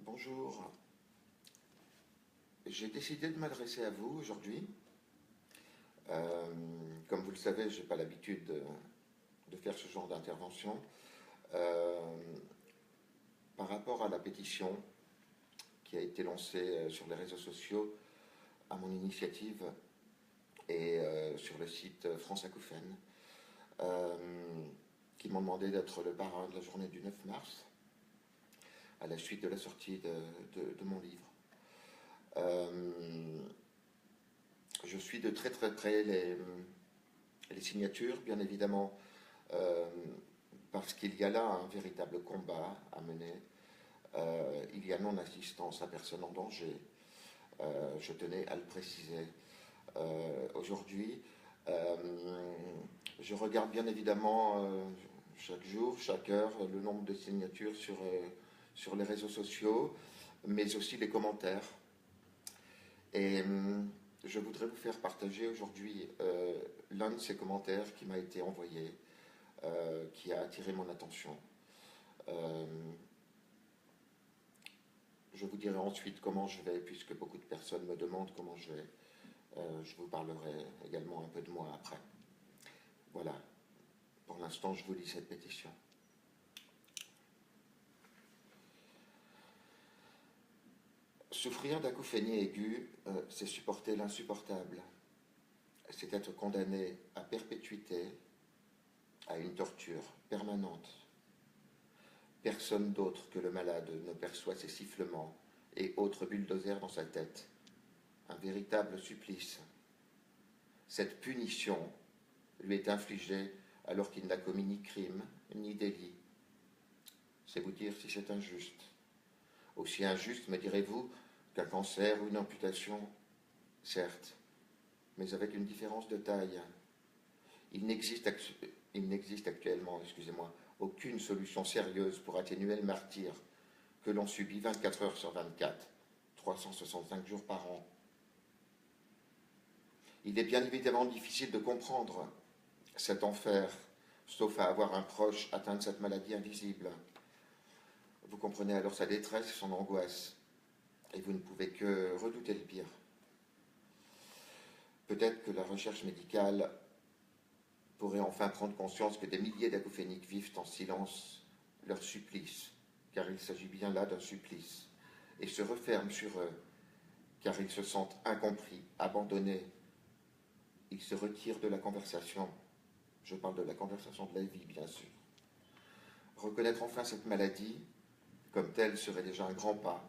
Bonjour, j'ai décidé de m'adresser à vous aujourd'hui. Comme vous le savez, je n'ai pas l'habitude de faire ce genre d'intervention. Euh, Par rapport à la pétition qui a été lancée sur les réseaux sociaux à mon initiative et sur le site France Acouphènes, euh, qui m'ont demandé d'être le parrain de la journée du 9 mars à la suite de la sortie de mon livre. Je suis de très très près les signatures, bien évidemment, euh, parce qu'il y a là un véritable combat à mener. Il y a non-assistance à personne en danger. Je tenais à le préciser aujourd'hui. Euh, je regarde bien évidemment chaque jour, chaque heure, le nombre de signatures sur les réseaux sociaux, mais aussi les commentaires. Et je voudrais vous faire partager aujourd'hui l'un de ces commentaires qui m'a été envoyé, qui a attiré mon attention. Euh, je vous dirai ensuite comment je vais, puisque beaucoup de personnes me demandent comment je vais. Je vous parlerai également un peu de moi après. Voilà, pour l'instant, je vous lis cette pétition. Souffrir d'acouphénie aiguë, c'est supporter l'insupportable. C'est être condamné à perpétuité, à une torture permanente. Personne d'autre que le malade ne perçoit ces sifflements et autres bulldozers dans sa tête. Un véritable supplice. Cette punition lui est infligée alors qu'il n'a commis ni crime ni délit. C'est vous dire si c'est injuste. Aussi injuste, me direz-vous, qu'un cancer ou une amputation, certes, mais avec une différence de taille. Il n'existe actuellement, aucune solution sérieuse pour atténuer le martyre que l'on subit 24 heures sur 24, 365 jours par an. Il est bien évidemment difficile de comprendre cet enfer, sauf à avoir un proche atteint de cette maladie invisible. Vous comprenez alors sa détresse et son angoisse, et vous ne pouvez que redouter le pire. Peut-être que la recherche médicale pourrait enfin prendre conscience que des milliers d'acouphéniques vivent en silence leur supplice, car il s'agit bien là d'un supplice, et se referment sur eux, car ils se sentent incompris, abandonnés. Ils se retirent de la conversation. Je parle de la conversation de la vie, bien sûr. Reconnaître enfin cette maladie, comme telle, serait déjà un grand pas,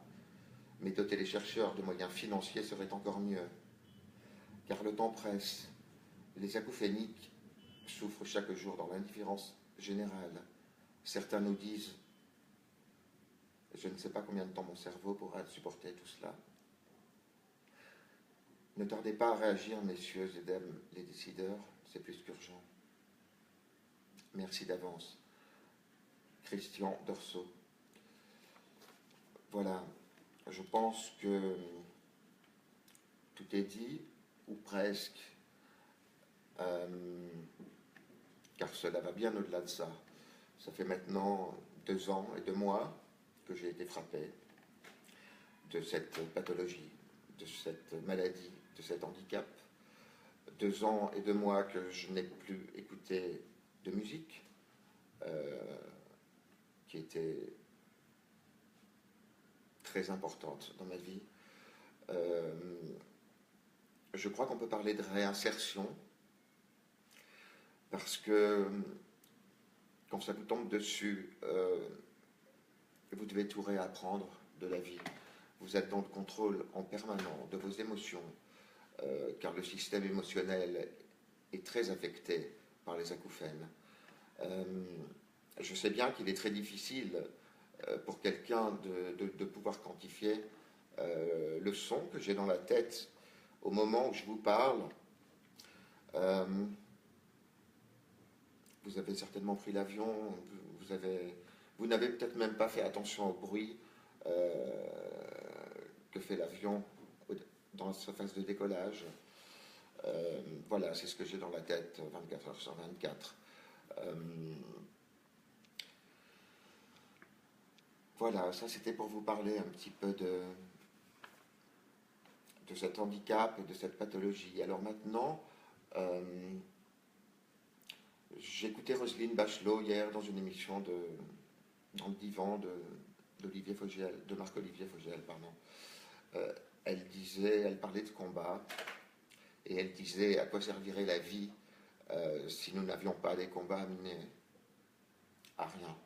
mais doter les chercheurs de moyens financiers serait encore mieux, car le temps presse. Les acouphéniques souffrent chaque jour dans l'indifférence générale. Certains nous disent « Je ne sais pas combien de temps mon cerveau pourra supporter tout cela ». Ne tardez pas à réagir, messieurs et dames les décideurs, c'est plus qu'urgent. Merci d'avance. Christian Dorso. Voilà, je pense que tout est dit, ou presque, car cela va bien au-delà de ça. Ça fait maintenant 2 ans et 2 mois que j'ai été frappé de cette pathologie, de cette maladie, de cet handicap. 2 ans et 2 mois que je n'ai plus écouté de musique, qui était très importante dans ma vie. Je crois qu'on peut parler de réinsertion, parce que quand ça vous tombe dessus, vous devez tout réapprendre de la vie. Vous êtes dans le contrôle en permanent de vos émotions, car le système émotionnel est très affecté par les acouphènes. Je sais bien qu'il est très difficile pour quelqu'un de pouvoir quantifier le son que j'ai dans la tête au moment où je vous parle. Vous avez certainement pris l'avion, vous n'avez peut-être même pas fait attention au bruit que fait l'avion dans sa phase de décollage. Voilà, c'est ce que j'ai dans la tête 24 heures sur 24. Voilà, ça c'était pour vous parler un petit peu de cet handicap et de cette pathologie. Alors maintenant, j'écoutais Roselyne Bachelot hier dans une émission dans le divan d'Olivier Fogel, de Marc-Olivier Fogel, pardon. Elle parlait de combat, et elle disait à quoi servirait la vie si nous n'avions pas des combats à mener? À rien.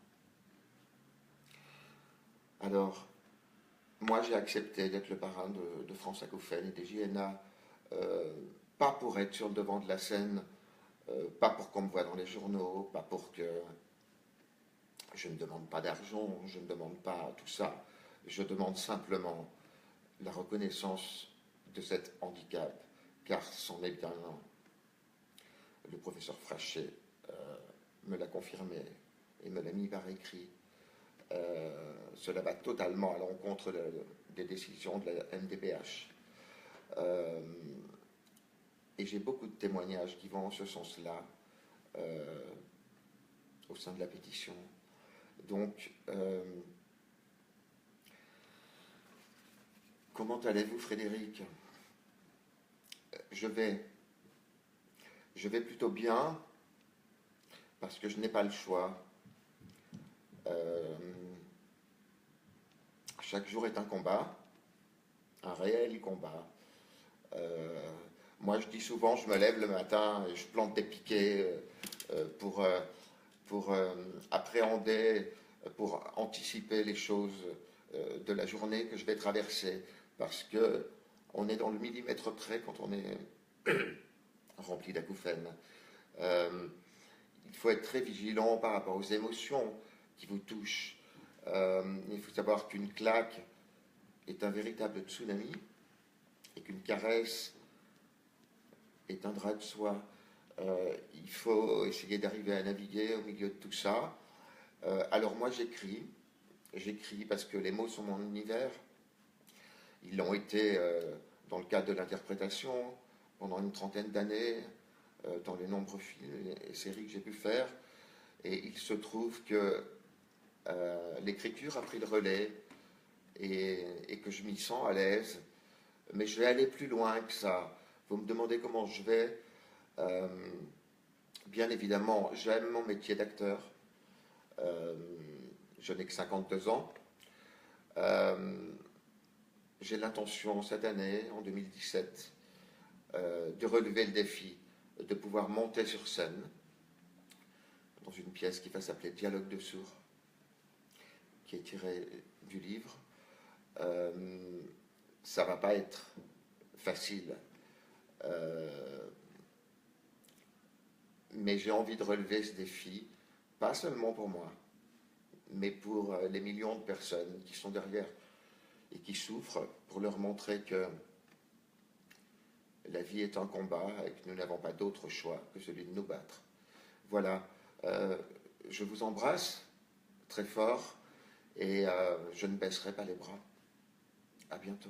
Alors, moi j'ai accepté d'être le parrain de France Acouphènes et des JNA, pas pour être sur le devant de la scène, pas pour qu'on me voie dans les journaux, pas pour que je ne demande pas d'argent, je ne demande pas tout ça. Je demande simplement la reconnaissance de cet handicap, car c'en est bien un. Le professeur Frachet me l'a confirmé et me l'a mis par écrit. Cela va totalement à l'encontre des décisions de la MDPH. Et j'ai beaucoup de témoignages qui vont en ce sens-là au sein de la pétition. Donc, comment allez-vous, Frédéric? Je vais plutôt bien, parce que je n'ai pas le choix. Chaque jour est un combat, un réel combat. Moi, je dis souvent, je me lève le matin et je plante des piquets pour appréhender, pour anticiper les choses de la journée que je vais traverser, parce que on est dans le millimètre près quand on est rempli d'acouphènes. Il faut être très vigilant par rapport aux émotions qui vous touchent. Il faut savoir qu'une claque est un véritable tsunami et qu'une caresse est un drap de soie. Il faut essayer d'arriver à naviguer au milieu de tout ça. Alors moi j'écris parce que les mots sont mon univers. Ils l'ont été dans le cadre de l'interprétation pendant une trentaine d'années, dans les nombreux films et séries que j'ai pu faire. Et il se trouve que l'écriture a pris le relais et que je m'y sens à l'aise. Mais je vais aller plus loin que ça. Vous me demandez comment je vais. Bien évidemment, j'aime mon métier d'acteur. Je n'ai que 52 ans. J'ai l'intention cette année, en 2017, de relever le défi, de pouvoir monter sur scène dans une pièce qui va s'appeler Dialogue de sourds, qui est tirée du livre. Ça va pas être facile, mais j'ai envie de relever ce défi, pas seulement pour moi, mais pour les millions de personnes qui sont derrière et qui souffrent, pour leur montrer que la vie est un combat et que nous n'avons pas d'autre choix que celui de nous battre. Voilà, je vous embrasse très fort et je ne baisserai pas les bras. À bientôt.